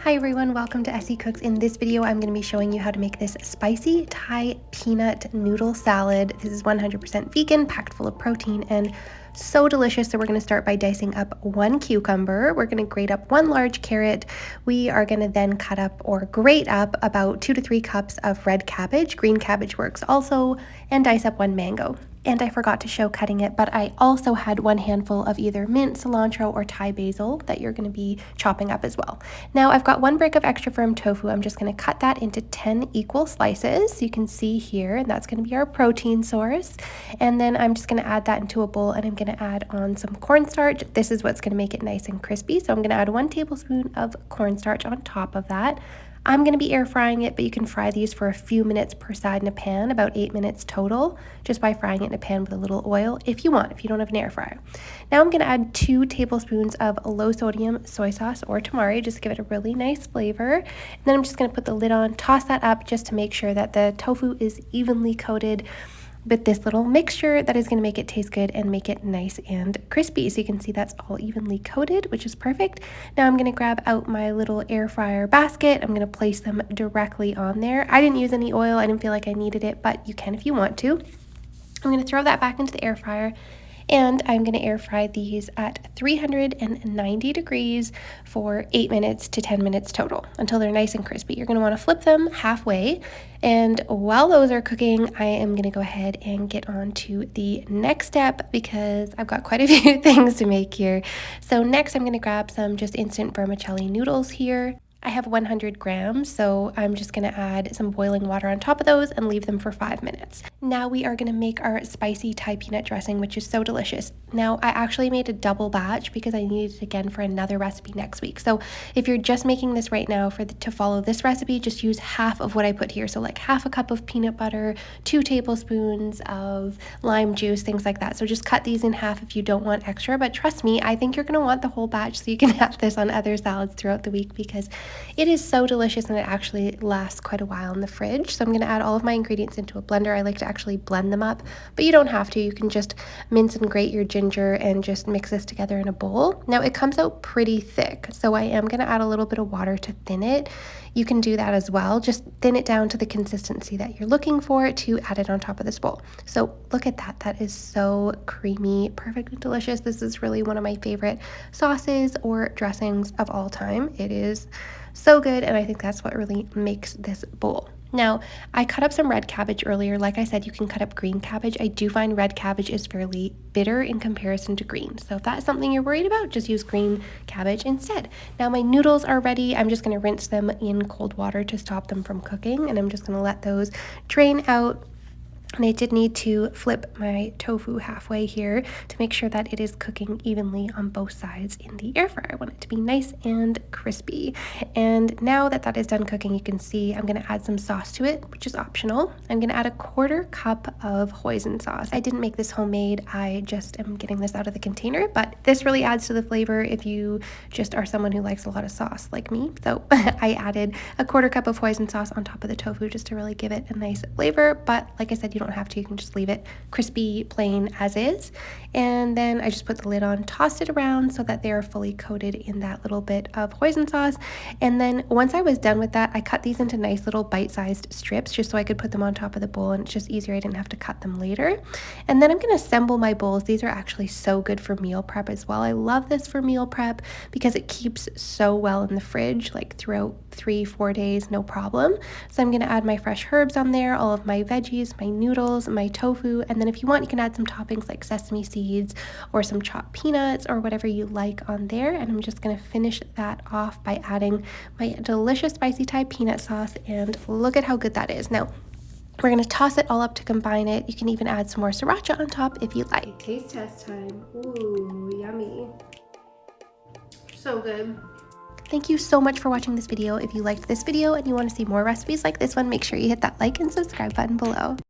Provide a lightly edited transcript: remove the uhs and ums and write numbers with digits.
Hi everyone, welcome to Essie Cooks. In this video, I'm going to be showing you how to make this spicy Thai peanut noodle salad. This is 100% vegan, packed full of protein, and so delicious. So we're going to start by dicing up one cucumber. We're going to grate up one large carrot. We are going to then cut up or grate up about 2 to 3 cups of red cabbage. Green cabbage works also, and dice up one mango. And I forgot to show cutting it, but I also had 1 handful of either mint, cilantro, or Thai basil that you're going to be chopping up as well. Now I've got 1 brick of extra firm tofu. I'm just going to cut that into 10 equal slices. You can see here, and that's going to be our protein source. And then I'm just going to add that into a bowl, and I'm going to add on some cornstarch. This is what's going to make it nice and crispy. So I'm going to add 1 tablespoon of cornstarch on top of that. I'm going to be air frying it, but you can fry these for a few minutes per side in a pan, about 8 minutes total, just by frying it in a pan with a little oil if you want, if you don't have an air fryer. Now I'm going to add 2 tablespoons of low sodium soy sauce or tamari, just to give it a really nice flavor. And then I'm just going to put the lid on, toss that up just to make sure that the tofu is evenly coated with this little mixture that is going to make it taste good and make it nice and crispy. So you can see that's all evenly coated, which is perfect. Now I'm going to grab out my little air fryer basket. I'm going to place them directly on there. I didn't use any oil. I didn't feel like I needed it, but you can if you want to. I'm going to throw that back into the air fryer, and I'm going to air fry these at 390 degrees for 8 minutes to 10 minutes total until they're nice and crispy. You're going to want to flip them halfway, and while those are cooking, I am going to go ahead and get on to the next step because I've got quite a few things to make here. So next I'm going to grab some just instant vermicelli noodles here. I have 100 grams, so I'm just going to add some boiling water on top of those and leave them for 5 minutes. Now we are going to make our spicy Thai peanut dressing, which is so delicious. Now I actually made a double batch because I need it again for another recipe next week. So if you're just making this right now to follow this recipe, just use half of what I put here. So like half a cup of peanut butter, 2 tablespoons of lime juice, things like that. So just cut these in half if you don't want extra, but trust me, I think you're going to want the whole batch so you can have this on other salads throughout the week because it is so delicious and it actually lasts quite a while in the fridge. So I'm going to add all of my ingredients into a blender. I like to actually blend them up, but you don't have to. You can just mince and grate your ginger and just mix this together in a bowl. Now it comes out pretty thick, so I am going to add a little bit of water to thin it. You can do that as well. Just thin it down to the consistency that you're looking for to add it on top of this bowl. So look at that. That is so creamy, perfectly delicious. This is really one of my favorite sauces or dressings of all time. It is so good, and I think that's what really makes this bowl. Now, I cut up some red cabbage earlier. Like I said, you can cut up green cabbage. I do find red cabbage is fairly bitter in comparison to green. So if that's something you're worried about, just use green cabbage instead. Now my noodles are ready. I'm just going to rinse them in cold water to stop them from cooking, and I'm just going to let those drain out. And I did need to flip my tofu halfway here to make sure that it is cooking evenly on both sides in the air fryer. I want it to be nice and crispy. And now that that is done cooking, you can see I'm going to add some sauce to it, which is optional. I'm going to add a 1/4 cup of hoisin sauce. I didn't make this homemade. I just am getting this out of the container, but this really adds to the flavor if you just are someone who likes a lot of sauce like me. So I added a 1/4 cup of hoisin sauce on top of the tofu just to really give it a nice flavor. But like I said, you don't have to. You can just leave it crispy plain as is. And then I just put the lid on, tossed it around so that they are fully coated in that little bit of hoisin sauce. And then once I was done with that, I cut these into nice little bite-sized strips just so I could put them on top of the bowl, and it's just easier. I didn't have to cut them later. And then I'm going to assemble my bowls. These are actually so good for meal prep as well. I love this for meal prep because it keeps so well in the fridge, like throughout 3-4 days, no problem. So I'm going to add my fresh herbs on there, all of my veggies, my noodles, my tofu, and then if you want, you can add some toppings like sesame seeds or some chopped peanuts or whatever you like on there. And I'm just going to finish that off by adding my delicious spicy Thai peanut sauce, and look at how good that is. Now we're going to toss it all up to combine it. You can even add some more sriracha on top if you like. Taste test time. Ooh, yummy. So good. Thank you so much for watching this video. If you liked this video and you want to see more recipes like this one, make sure you hit that like and subscribe button below.